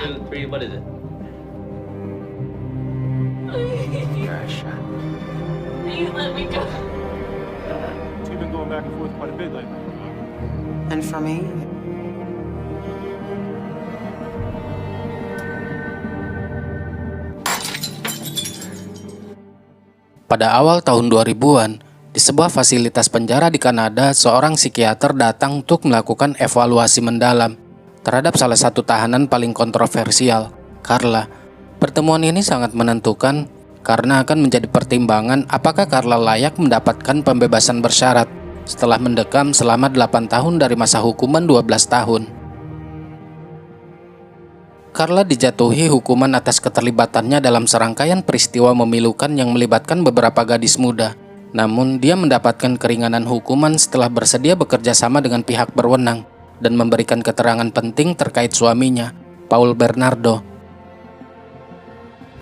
2, 3, what is it? Please let me go. You've been going back and forth quite a bit lately. And for me, Pada awal tahun 2000-an, di sebuah fasilitas penjara di Kanada, seorang psikiater datang untuk melakukan evaluasi mendalam terhadap salah satu tahanan paling kontroversial, Carla. Pertemuan ini sangat menentukan karena akan menjadi pertimbangan apakah Carla layak mendapatkan pembebasan bersyarat setelah mendekam selama 8 tahun dari masa hukuman 12 tahun. Carla dijatuhi hukuman atas keterlibatannya dalam serangkaian peristiwa memilukan yang melibatkan beberapa gadis muda. Namun, dia mendapatkan keringanan hukuman setelah bersedia bekerja sama dengan pihak berwenang dan memberikan keterangan penting terkait suaminya, Paul Bernardo.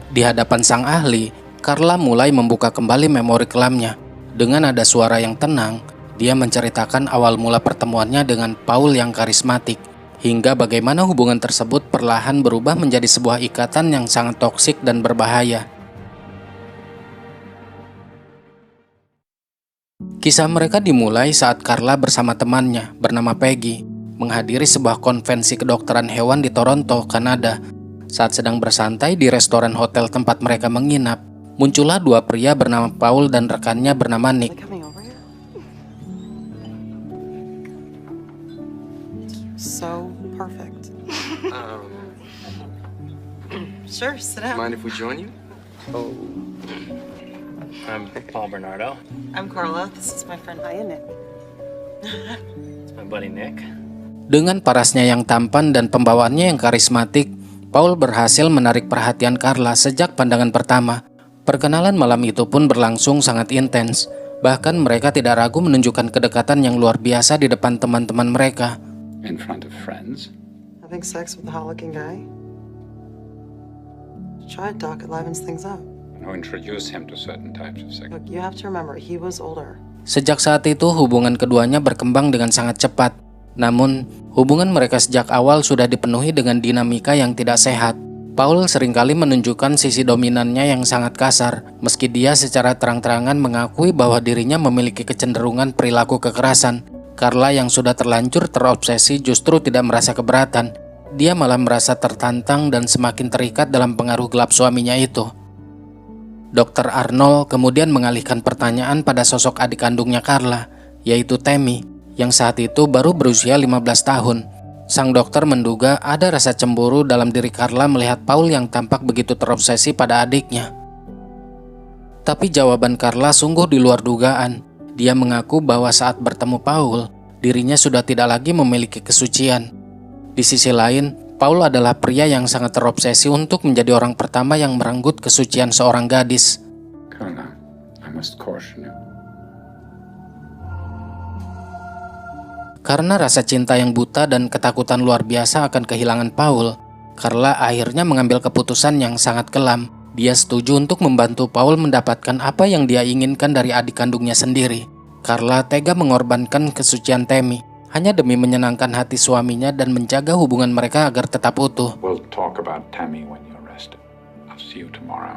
Di hadapan sang ahli, Carla mulai membuka kembali memori kelamnya. Dengan nada suara yang tenang, dia menceritakan awal mula pertemuannya dengan Paul yang karismatik, hingga bagaimana hubungan tersebut perlahan berubah menjadi sebuah ikatan yang sangat toksik dan berbahaya. Kisah mereka dimulai saat Carla bersama temannya bernama Peggy menghadiri sebuah konvensi kedokteran hewan di Toronto, Kanada. Saat sedang bersantai di restoran hotel tempat mereka menginap, muncullah dua pria bernama Paul dan rekannya bernama Nick. coming over here. So perfect. Sure, sit down. Mind if we join you? Oh. I'm Paul Bernardo. I'm Carla. This is my friend Nick. It's my buddy Nick. Dengan parasnya yang tampan dan pembawaannya yang karismatik, Paul berhasil menarik perhatian Carla sejak pandangan pertama. Perkenalan malam itu pun berlangsung sangat intens. Bahkan mereka tidak ragu menunjukkan kedekatan yang luar biasa di depan teman-teman mereka. In front of friends? Having sex with the hot-looking guy? Try it, Doc. It livens things up. Who introduce him to certain types of sex? Look, you have to remember, he was older. Sejak saat itu hubungan keduanya berkembang dengan sangat cepat. Namun, hubungan mereka sejak awal sudah dipenuhi dengan dinamika yang tidak sehat. Paul seringkali menunjukkan sisi dominannya yang sangat kasar, meski dia secara terang-terangan mengakui bahwa dirinya memiliki kecenderungan perilaku kekerasan. Carla yang sudah terlanjur terobsesi justru tidak merasa keberatan. Dia malah merasa tertantang dan semakin terikat dalam pengaruh gelap suaminya itu. Dr. Arnold kemudian mengalihkan pertanyaan pada sosok adik kandungnya Carla, yaitu Tammy, yang saat itu baru berusia 15 tahun. Sang dokter menduga ada rasa cemburu dalam diri Carla melihat Paul yang tampak begitu terobsesi pada adiknya. Tapi jawaban Carla sungguh di luar dugaan. Dia mengaku bahwa saat bertemu Paul, dirinya sudah tidak lagi memiliki kesucian. Di sisi lain, Paul adalah pria yang sangat terobsesi untuk menjadi orang pertama yang merenggut kesucian seorang gadis. Carla, I must caution you. Karena rasa cinta yang buta dan ketakutan luar biasa akan kehilangan Paul, Carla akhirnya mengambil keputusan yang sangat kelam. Dia setuju untuk membantu Paul mendapatkan apa yang dia inginkan dari adik kandungnya sendiri. Carla tega mengorbankan kesucian Tammy hanya demi menyenangkan hati suaminya dan menjaga hubungan mereka agar tetap utuh. We'll talk about Tammy when you're rested. I'll see you tomorrow.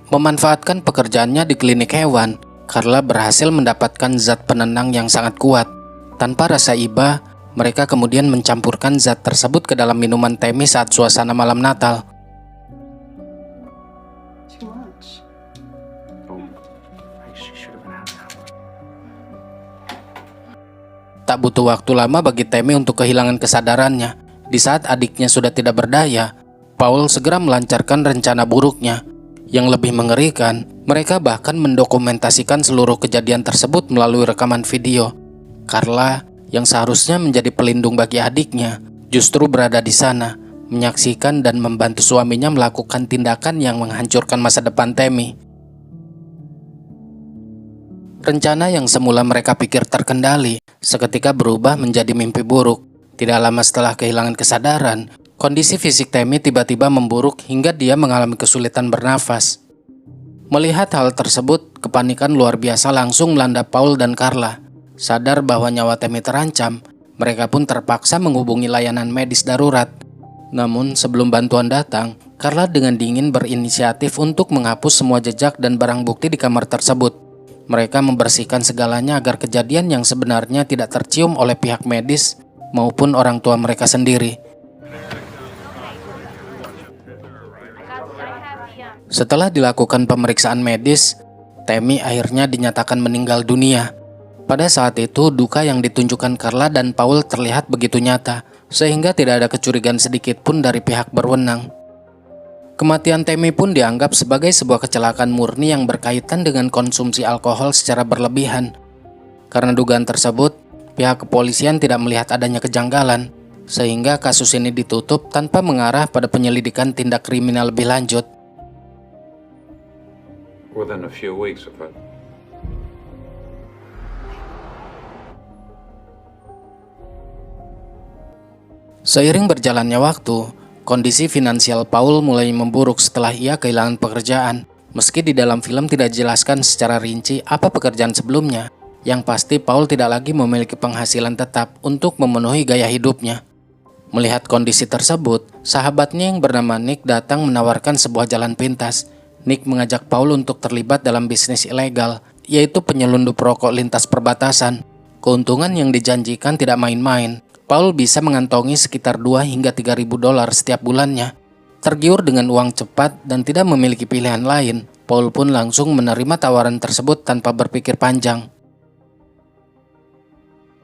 Memanfaatkan pekerjaannya di klinik hewan, Carla berhasil mendapatkan zat penenang yang sangat kuat. Tanpa rasa iba, mereka kemudian mencampurkan zat tersebut ke dalam minuman Tammy saat suasana malam Natal. Too much. Oh, she should have been having that one. Tak butuh waktu lama bagi Tammy untuk kehilangan kesadarannya. Di saat adiknya sudah tidak berdaya, Paul segera melancarkan rencana buruknya. Yang lebih mengerikan, mereka bahkan mendokumentasikan seluruh kejadian tersebut melalui rekaman video. Carla, yang seharusnya menjadi pelindung bagi adiknya, justru berada di sana, menyaksikan dan membantu suaminya melakukan tindakan yang menghancurkan masa depan Tammy. Rencana yang semula mereka pikir terkendali, seketika berubah menjadi mimpi buruk. Tidak lama setelah kehilangan kesadaran, kondisi fisik Tammy tiba-tiba memburuk hingga dia mengalami kesulitan bernafas. Melihat hal tersebut, kepanikan luar biasa langsung melanda Paul dan Carla. Sadar bahwa nyawa Tammy terancam, mereka pun terpaksa menghubungi layanan medis darurat. Namun sebelum bantuan datang, Carla dengan dingin berinisiatif untuk menghapus semua jejak dan barang bukti di kamar tersebut. Mereka membersihkan segalanya agar kejadian yang sebenarnya tidak tercium oleh pihak medis maupun orang tua mereka sendiri. Setelah dilakukan pemeriksaan medis, Tammy akhirnya dinyatakan meninggal dunia. Pada saat itu, duka yang ditunjukkan Carla dan Paul terlihat begitu nyata, sehingga tidak ada kecurigaan sedikit pun dari pihak berwenang. Kematian Tammy pun dianggap sebagai sebuah kecelakaan murni yang berkaitan dengan konsumsi alkohol secara berlebihan. Karena dugaan tersebut, pihak kepolisian tidak melihat adanya kejanggalan, sehingga kasus ini ditutup tanpa mengarah pada penyelidikan tindak kriminal lebih lanjut. Within a few weeks of it. Seiring berjalannya waktu, kondisi finansial Paul mulai memburuk setelah ia kehilangan pekerjaan. Meski di dalam film tidak dijelaskan secara rinci apa pekerjaan sebelumnya, yang pasti Paul tidak lagi memiliki penghasilan tetap untuk memenuhi gaya hidupnya. Melihat kondisi tersebut, sahabatnya yang bernama Nick datang menawarkan sebuah jalan pintas. Nick mengajak Paul untuk terlibat dalam bisnis ilegal, yaitu penyelundup rokok lintas perbatasan. Keuntungan yang dijanjikan tidak main-main. Paul bisa mengantongi sekitar 2 hingga 3.000 dolar setiap bulannya. Tergiur dengan uang cepat dan tidak memiliki pilihan lain, Paul pun langsung menerima tawaran tersebut tanpa berpikir panjang.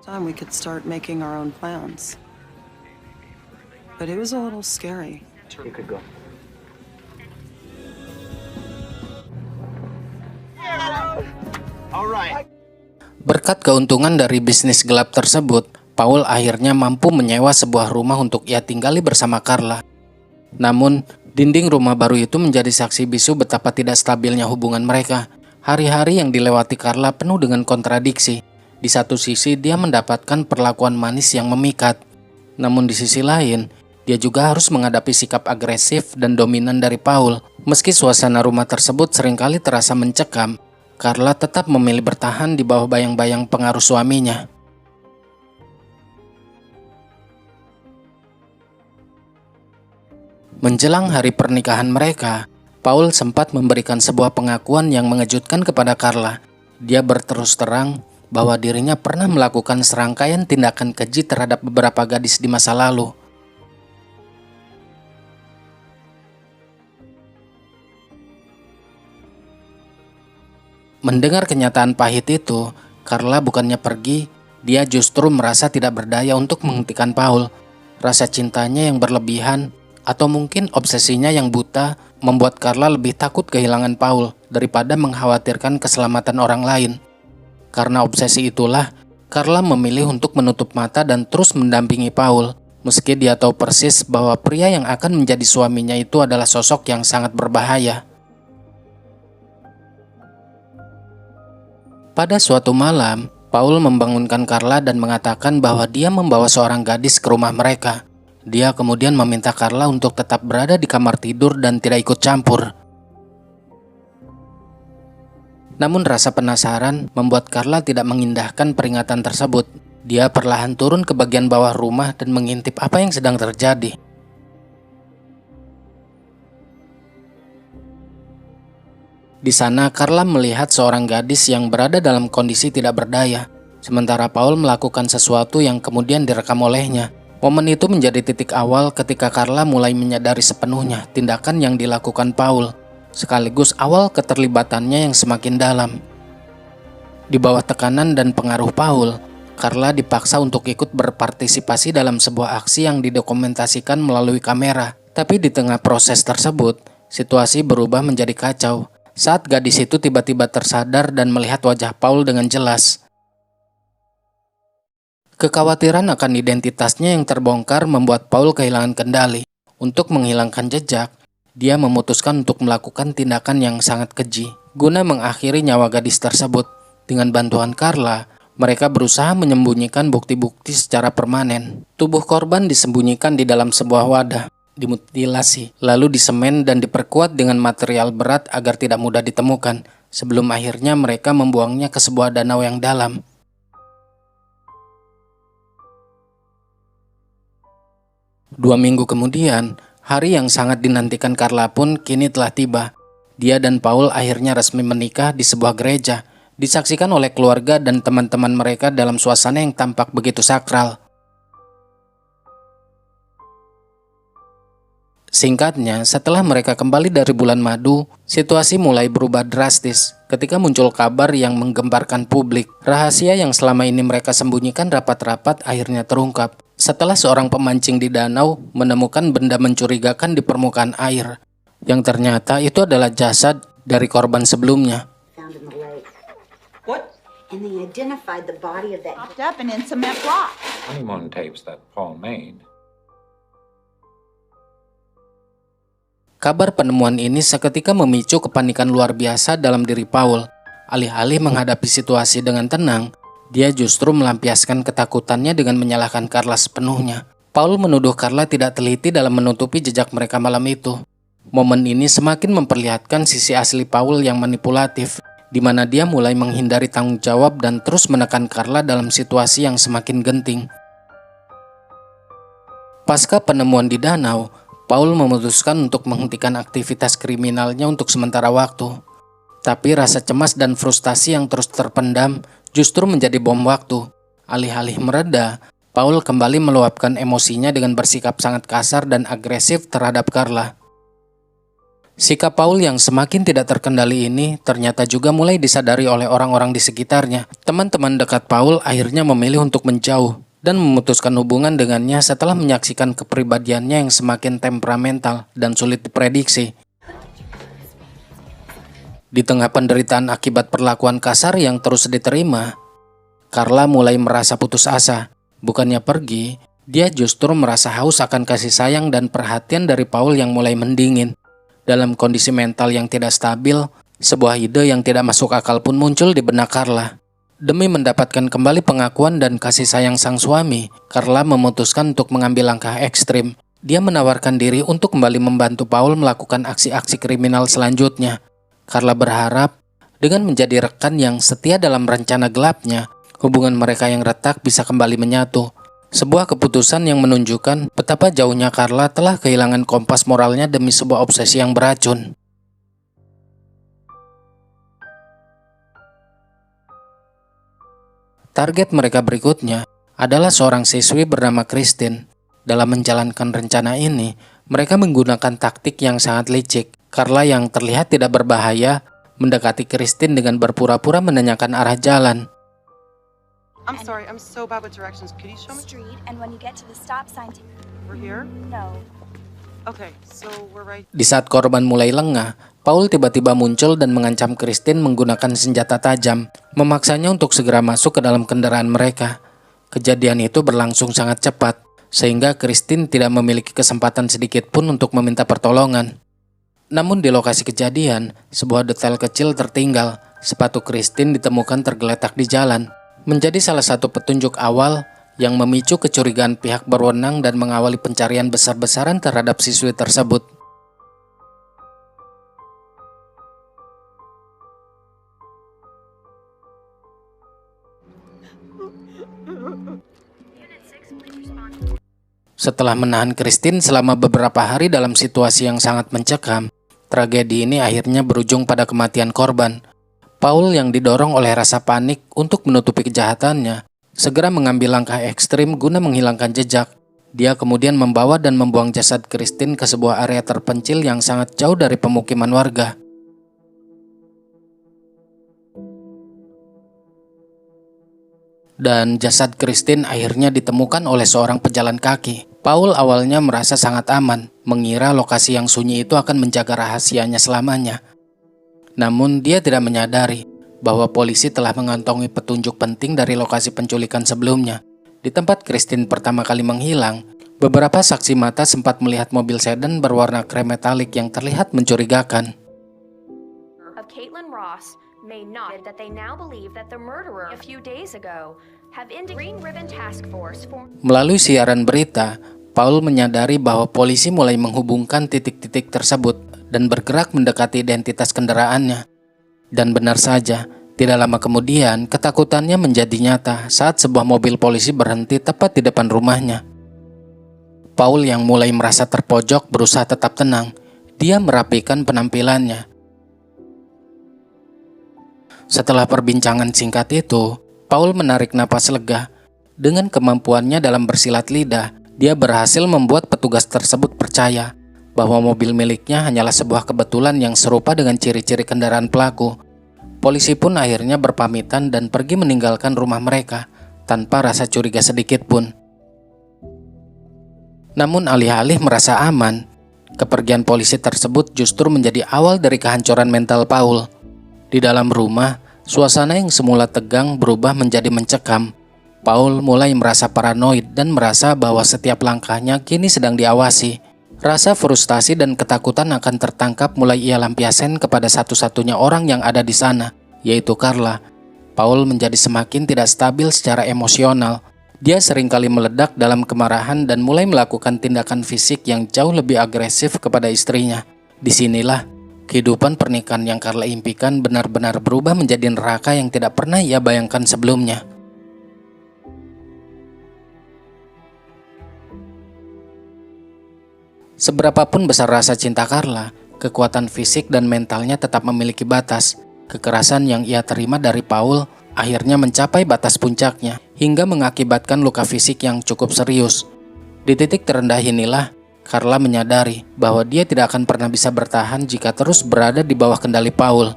Time we could start making our own plans. But it was a little scary. You could go. Berkat keuntungan dari bisnis gelap tersebut, Paul akhirnya mampu menyewa sebuah rumah untuk ia tinggali bersama Carla. Namun, dinding rumah baru itu menjadi saksi bisu betapa tidak stabilnya hubungan mereka. Hari-hari yang dilewati Carla penuh dengan kontradiksi. Di satu sisi, dia mendapatkan perlakuan manis yang memikat. Namun di sisi lain, dia juga harus menghadapi sikap agresif dan dominan dari Paul. Meski suasana rumah tersebut seringkali terasa mencekam, Carla tetap memilih bertahan di bawah bayang-bayang pengaruh suaminya. Menjelang hari pernikahan mereka, Paul sempat memberikan sebuah pengakuan yang mengejutkan kepada Carla. Dia berterus terang bahwa dirinya pernah melakukan serangkaian tindakan keji terhadap beberapa gadis di masa lalu. Mendengar kenyataan pahit itu, Carla bukannya pergi, dia justru merasa tidak berdaya untuk menghentikan Paul. Rasa cintanya yang berlebihan, atau mungkin obsesinya yang buta, membuat Carla lebih takut kehilangan Paul daripada mengkhawatirkan keselamatan orang lain. Karena obsesi itulah, Carla memilih untuk menutup mata dan terus mendampingi Paul, meski dia tahu persis bahwa pria yang akan menjadi suaminya itu adalah sosok yang sangat berbahaya. Pada suatu malam, Paul membangunkan Carla dan mengatakan bahwa dia membawa seorang gadis ke rumah mereka. Dia kemudian meminta Carla untuk tetap berada di kamar tidur dan tidak ikut campur. Namun rasa penasaran membuat Carla tidak mengindahkan peringatan tersebut. Dia perlahan turun ke bagian bawah rumah dan mengintip apa yang sedang terjadi. Di sana Carla melihat seorang gadis yang berada dalam kondisi tidak berdaya, sementara Paul melakukan sesuatu yang kemudian direkam olehnya. Momen itu menjadi titik awal ketika Carla mulai menyadari sepenuhnya tindakan yang dilakukan Paul, sekaligus awal keterlibatannya yang semakin dalam. Di bawah tekanan dan pengaruh Paul, Carla dipaksa untuk ikut berpartisipasi dalam sebuah aksi yang didokumentasikan melalui kamera. Tapi di tengah proses tersebut, situasi berubah menjadi kacau saat gadis itu tiba-tiba tersadar dan melihat wajah Paul dengan jelas. Kekhawatiran akan identitasnya yang terbongkar membuat Paul kehilangan kendali. Untuk menghilangkan jejak, dia memutuskan untuk melakukan tindakan yang sangat keji guna mengakhiri nyawa gadis tersebut. Dengan bantuan Carla, mereka berusaha menyembunyikan bukti-bukti secara permanen. Tubuh korban disembunyikan di dalam sebuah wadah, dimutilasi, lalu disemen dan diperkuat dengan material berat agar tidak mudah ditemukan, sebelum akhirnya mereka membuangnya ke sebuah danau yang dalam. 2 minggu kemudian, hari yang sangat dinantikan Carla pun kini telah tiba. Dia dan Paul akhirnya resmi menikah di sebuah gereja, disaksikan oleh keluarga dan teman-teman mereka dalam suasana yang tampak begitu sakral. Singkatnya, setelah mereka kembali dari bulan madu, situasi mulai berubah drastis ketika muncul kabar yang menggemparkan publik. Rahasia yang selama ini mereka sembunyikan rapat-rapat akhirnya terungkap setelah seorang pemancing di danau menemukan benda mencurigakan di permukaan air, yang ternyata itu adalah jasad dari korban sebelumnya. Found in the lake. What? And they identified the body of that. Popped up and in cement block. Honeymoon tapes that Paul made. Kabar penemuan ini seketika memicu kepanikan luar biasa dalam diri Paul. Alih-alih menghadapi situasi dengan tenang, dia justru melampiaskan ketakutannya dengan menyalahkan Carla sepenuhnya. Paul menuduh Carla tidak teliti dalam menutupi jejak mereka malam itu. Momen ini semakin memperlihatkan sisi asli Paul yang manipulatif, di mana dia mulai menghindari tanggung jawab dan terus menekan Carla dalam situasi yang semakin genting. Pasca penemuan di danau, Paul memutuskan untuk menghentikan aktivitas kriminalnya untuk sementara waktu. Tapi rasa cemas dan frustasi yang terus terpendam justru menjadi bom waktu. Alih-alih mereda, Paul kembali meluapkan emosinya dengan bersikap sangat kasar dan agresif terhadap Carla. Sikap Paul yang semakin tidak terkendali ini ternyata juga mulai disadari oleh orang-orang di sekitarnya. Teman-teman dekat Paul akhirnya memilih untuk menjauh dan memutuskan hubungan dengannya setelah menyaksikan kepribadiannya yang semakin temperamental dan sulit diprediksi. Di tengah penderitaan akibat perlakuan kasar yang terus diterima, Carla mulai merasa putus asa. Bukannya pergi, dia justru merasa haus akan kasih sayang dan perhatian dari Paul yang mulai mendingin. Dalam kondisi mental yang tidak stabil, sebuah ide yang tidak masuk akal pun muncul di benak Carla. Demi mendapatkan kembali pengakuan dan kasih sayang sang suami, Carla memutuskan untuk mengambil langkah ekstrim. Dia menawarkan diri untuk kembali membantu Paul melakukan aksi-aksi kriminal selanjutnya. Carla berharap dengan menjadi rekan yang setia dalam rencana gelapnya, hubungan mereka yang retak bisa kembali menyatu. Sebuah keputusan yang menunjukkan betapa jauhnya Carla telah kehilangan kompas moralnya demi sebuah obsesi yang beracun. Target mereka berikutnya adalah seorang siswi bernama Christine. Dalam menjalankan rencana ini, mereka menggunakan taktik yang sangat licik. Carla yang terlihat tidak berbahaya mendekati Christine dengan berpura-pura menanyakan arah jalan. I'm sorry, I'm so bad with directions. Could you show me? Street, and when you get to the stop sign, We're here? no. Okay, so we're right. Di saat korban mulai lengah, Paul tiba-tiba muncul dan mengancam Christine menggunakan senjata tajam, memaksanya untuk segera masuk ke dalam kendaraan mereka. Kejadian itu berlangsung sangat cepat, sehingga Christine tidak memiliki kesempatan sedikit pun untuk meminta pertolongan. Namun di lokasi kejadian, sebuah detail kecil tertinggal. Sepatu Christine ditemukan tergeletak di jalan, menjadi salah satu petunjuk awal yang memicu kecurigaan pihak berwenang dan mengawali pencarian besar-besaran terhadap siswi tersebut. Setelah menahan Christine selama beberapa hari dalam situasi yang sangat mencekam, tragedi ini akhirnya berujung pada kematian korban. Paul yang didorong oleh rasa panik untuk menutupi kejahatannya, segera mengambil langkah ekstrim guna menghilangkan jejak. Dia kemudian membawa dan membuang jasad Christine ke sebuah area terpencil yang sangat jauh dari pemukiman warga. Dan jasad Christine akhirnya ditemukan oleh seorang pejalan kaki. Paul awalnya merasa sangat aman, mengira lokasi yang sunyi itu akan menjaga rahasianya selamanya. Namun dia tidak menyadari bahwa polisi telah mengantongi petunjuk penting dari lokasi penculikan sebelumnya. Di tempat Christine pertama kali menghilang, beberapa saksi mata sempat melihat mobil sedan berwarna krem metalik yang terlihat mencurigakan. Of Caitlin Ross may not that they now believe that the murderer a few days ago have Green Ribbon Task Force formed. Melalui siaran berita, Paul menyadari bahwa polisi mulai menghubungkan titik-titik tersebut dan bergerak mendekati identitas kendaraannya. Dan benar saja, tidak lama kemudian ketakutannya menjadi nyata saat sebuah mobil polisi berhenti tepat di depan rumahnya. Paul yang mulai merasa terpojok berusaha tetap tenang. Dia merapikan penampilannya. Setelah perbincangan singkat itu, Paul menarik napas lega. Dengan kemampuannya dalam bersilat lidah, dia berhasil membuat petugas tersebut percaya bahwa mobil miliknya hanyalah sebuah kebetulan yang serupa dengan ciri-ciri kendaraan pelaku. Polisi pun akhirnya berpamitan dan pergi meninggalkan rumah mereka tanpa rasa curiga sedikit pun. Namun alih-alih merasa aman, kepergian polisi tersebut justru menjadi awal dari kehancuran mental Paul. Di dalam rumah, suasana yang semula tegang berubah menjadi mencekam. Paul mulai merasa paranoid dan merasa bahwa setiap langkahnya kini sedang diawasi. Rasa frustasi dan ketakutan akan tertangkap mulai ia lampiaskan kepada satu-satunya orang yang ada di sana, yaitu Carla. Paul menjadi semakin tidak stabil secara emosional. Dia seringkali meledak dalam kemarahan dan mulai melakukan tindakan fisik yang jauh lebih agresif kepada istrinya. Disinilah kehidupan pernikahan yang Carla impikan benar-benar berubah menjadi neraka yang tidak pernah ia bayangkan sebelumnya. Seberapapun besar rasa cinta Carla, kekuatan fisik dan mentalnya tetap memiliki batas. Kekerasan yang ia terima dari Paul akhirnya mencapai batas puncaknya, hingga mengakibatkan luka fisik yang cukup serius. Di titik terendah inilah, Carla menyadari bahwa dia tidak akan pernah bisa bertahan jika terus berada di bawah kendali Paul.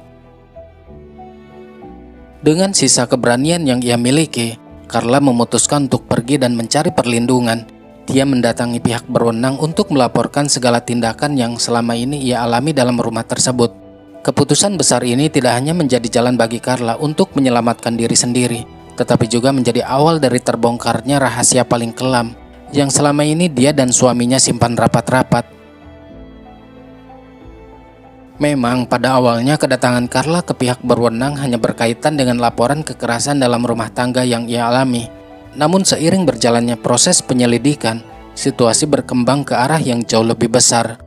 Dengan sisa keberanian yang ia miliki, Carla memutuskan untuk pergi dan mencari perlindungan. Dia mendatangi pihak berwenang untuk melaporkan segala tindakan yang selama ini ia alami dalam rumah tersebut. Keputusan besar ini tidak hanya menjadi jalan bagi Carla untuk menyelamatkan diri sendiri, tetapi juga menjadi awal dari terbongkarnya rahasia paling kelam yang selama ini dia dan suaminya simpan rapat-rapat. Memang pada awalnya kedatangan Carla ke pihak berwenang hanya berkaitan dengan laporan kekerasan dalam rumah tangga yang ia alami. Namun seiring berjalannya proses penyelidikan, situasi berkembang ke arah yang jauh lebih besar.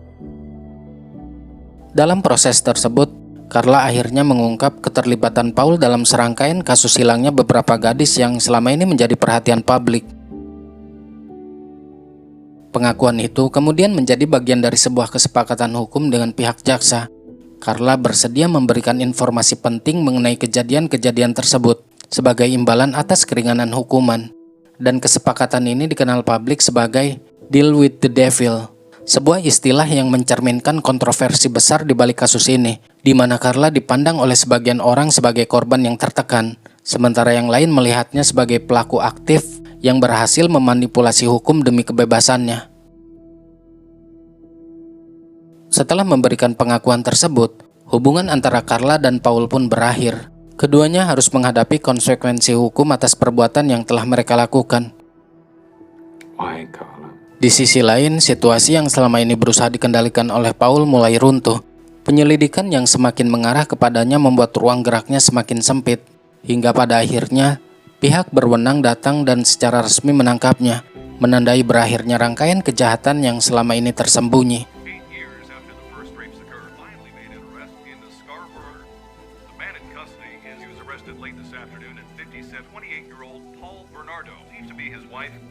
Dalam proses tersebut, Carla akhirnya mengungkap keterlibatan Paul dalam serangkaian kasus hilangnya beberapa gadis yang selama ini menjadi perhatian publik. Pengakuan itu kemudian menjadi bagian dari sebuah kesepakatan hukum dengan pihak jaksa. Carla bersedia memberikan informasi penting mengenai kejadian-kejadian tersebut sebagai imbalan atas keringanan hukuman. Dan kesepakatan ini dikenal publik sebagai Deal with the Devil, sebuah istilah yang mencerminkan kontroversi besar di balik kasus ini, di mana Carla dipandang oleh sebagian orang sebagai korban yang tertekan, sementara yang lain melihatnya sebagai pelaku aktif yang berhasil memanipulasi hukum demi kebebasannya. Setelah memberikan pengakuan tersebut, hubungan antara Carla dan Paul pun berakhir. Keduanya harus menghadapi konsekuensi hukum atas perbuatan yang telah mereka lakukan. Why, Carla? Di sisi lain, situasi yang selama ini berusaha dikendalikan oleh Paul mulai runtuh. Penyelidikan yang semakin mengarah kepadanya membuat ruang geraknya semakin sempit. Hingga pada akhirnya, pihak berwenang datang dan secara resmi menangkapnya, menandai berakhirnya rangkaian kejahatan yang selama ini tersembunyi.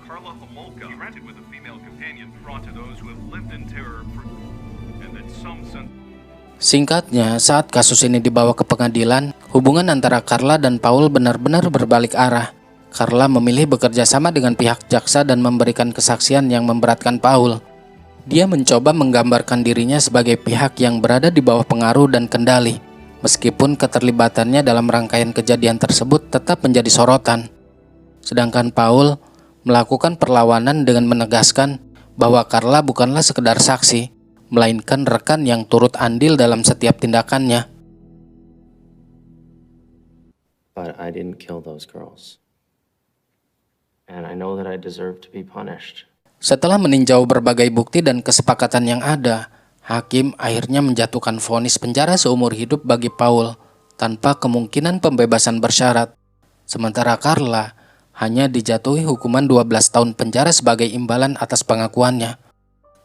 Carla Homolka, granted with a female companion, brought to those who have lived in terror and that some sense. Singkatnya, saat kasus ini dibawa ke pengadilan, hubungan antara Carla dan Paul benar-benar berbalik arah. Carla memilih bekerja sama dengan pihak jaksa dan memberikan kesaksian yang memberatkan Paul. Dia mencoba menggambarkan dirinya sebagai pihak yang berada di bawah pengaruh dan kendali, meskipun keterlibatannya dalam rangkaian kejadian tersebut tetap menjadi sorotan. Sedangkan Paul melakukan perlawanan dengan menegaskan bahwa Carla bukanlah sekedar saksi, melainkan rekan yang turut andil dalam setiap tindakannya. But I didn't kill those girls. And I know that I deserve to be punished. Setelah meninjau berbagai bukti dan kesepakatan yang ada, hakim akhirnya menjatuhkan vonis penjara seumur hidup bagi Paul tanpa kemungkinan pembebasan bersyarat. Sementara Carla hanya dijatuhi hukuman 12 tahun penjara sebagai imbalan atas pengakuannya.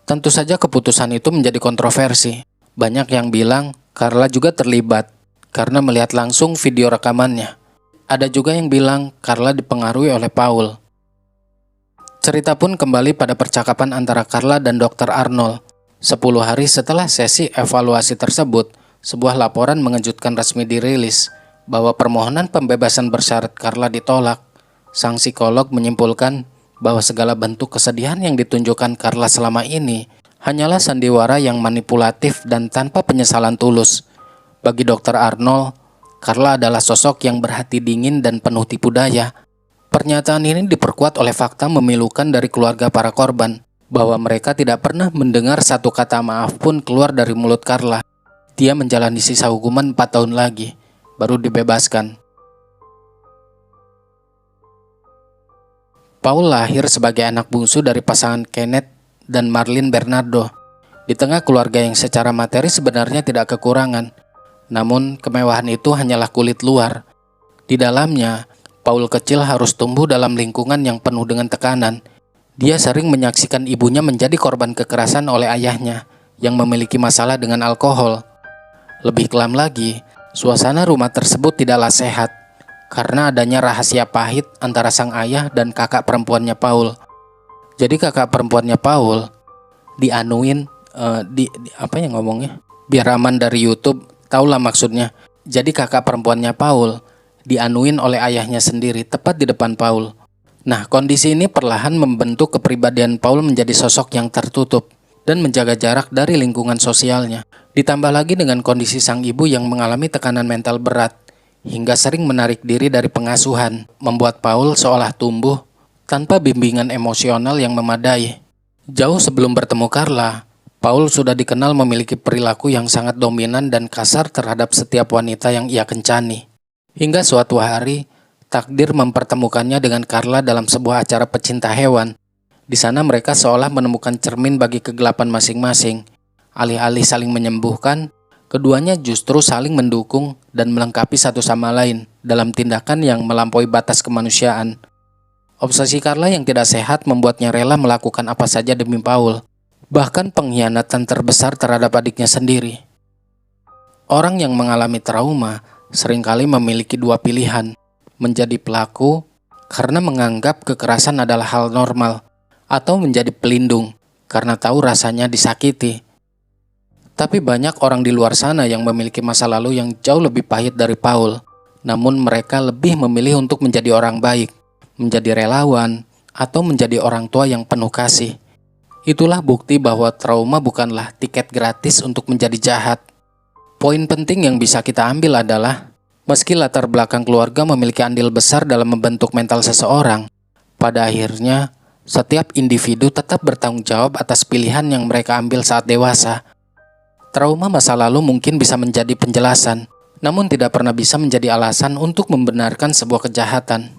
Tentu saja keputusan itu menjadi kontroversi. Banyak yang bilang Carla juga terlibat karena melihat langsung video rekamannya. Ada juga yang bilang Carla dipengaruhi oleh Paul. Cerita pun kembali pada percakapan antara Carla dan Dr. Arnold. 10 hari setelah sesi evaluasi tersebut, sebuah laporan mengejutkan resmi dirilis bahwa permohonan pembebasan bersyarat Carla ditolak. Sang psikolog menyimpulkan bahwa segala bentuk kesedihan yang ditunjukkan Carla selama ini hanyalah sandiwara yang manipulatif dan tanpa penyesalan tulus. Bagi Dr. Arnold, Carla adalah sosok yang berhati dingin dan penuh tipu daya. Pernyataan ini diperkuat oleh fakta memilukan dari keluarga para korban, bahwa mereka tidak pernah mendengar satu kata maaf pun keluar dari mulut Carla. Dia menjalani sisa hukuman 4 tahun lagi, baru dibebaskan. Paul lahir sebagai anak bungsu dari pasangan Kenneth dan Marlene Bernardo. Di tengah keluarga yang secara materi sebenarnya tidak kekurangan, namun kemewahan itu hanyalah kulit luar. Di dalamnya, Paul kecil harus tumbuh dalam lingkungan yang penuh dengan tekanan. Dia sering menyaksikan ibunya menjadi korban kekerasan oleh ayahnya yang memiliki masalah dengan alkohol. Lebih kelam lagi, suasana rumah tersebut tidaklah sehat karena adanya rahasia pahit antara sang ayah dan kakak perempuannya Paul. Jadi kakak perempuannya Paul dianuin apa yang ngomongnya? Biar aman dari YouTube, taulah maksudnya. Jadi kakak perempuannya Paul dianuin oleh ayahnya sendiri tepat di depan Paul. Nah, kondisi ini perlahan membentuk kepribadian Paul menjadi sosok yang tertutup dan menjaga jarak dari lingkungan sosialnya. Ditambah lagi dengan kondisi sang ibu yang mengalami tekanan mental berat hingga sering menarik diri dari pengasuhan, membuat Paul seolah tumbuh tanpa bimbingan emosional yang memadai. Jauh sebelum bertemu Carla, Paul sudah dikenal memiliki perilaku yang sangat dominan dan kasar terhadap setiap wanita yang ia kencani. Hingga suatu hari, takdir mempertemukannya dengan Carla dalam sebuah acara pecinta hewan. Di sana mereka seolah menemukan cermin bagi kegelapan masing-masing. Alih-alih saling menyembuhkan, keduanya justru saling mendukung dan melengkapi satu sama lain dalam tindakan yang melampaui batas kemanusiaan. Obsesi Carla yang tidak sehat membuatnya rela melakukan apa saja demi Paul, bahkan pengkhianatan terbesar terhadap adiknya sendiri. Orang yang mengalami trauma seringkali memiliki dua pilihan, menjadi pelaku karena menganggap kekerasan adalah hal normal, atau menjadi pelindung karena tahu rasanya disakiti. Tapi banyak orang di luar sana yang memiliki masa lalu yang jauh lebih pahit dari Paul, namun mereka lebih memilih untuk menjadi orang baik, menjadi relawan, atau menjadi orang tua yang penuh kasih. Itulah bukti bahwa trauma bukanlah tiket gratis untuk menjadi jahat. Poin penting yang bisa kita ambil adalah, meski latar belakang keluarga memiliki andil besar dalam membentuk mental seseorang, pada akhirnya setiap individu tetap bertanggung jawab atas pilihan yang mereka ambil saat dewasa. Trauma masa lalu mungkin bisa menjadi penjelasan, namun tidak pernah bisa menjadi alasan untuk membenarkan sebuah kejahatan.